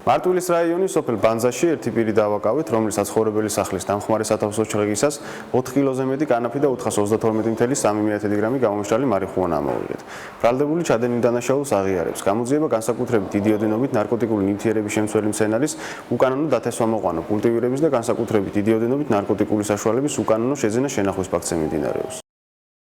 მარტვილის რაიონის სოფელ ბანძაში ერთი პირი დავაკავეთ, რომლის საცხოვრებელი სახლის დამხმარე სათავსო ჩრიგისას 4 კილოზე მეტი კანაფი და 432.3 გრამი გამომშრალი მარიხუანა ამოვიღეთ. ბრალდებული ჩადენილ დანაშაულს აღიარებს. გამოძიება განსაკუთრებით დიდი ოდენობით ნარკოტიკული ნივთიერების შემცველი მცენარის უკანონო დათესვა მოყვანო, კულტივირების და განსაკუთრებით დიდი ოდენობით ნარკოტიკული საშუალების უკანონო შეძენა შენახვის ფაქტზე მიმდინარეობს.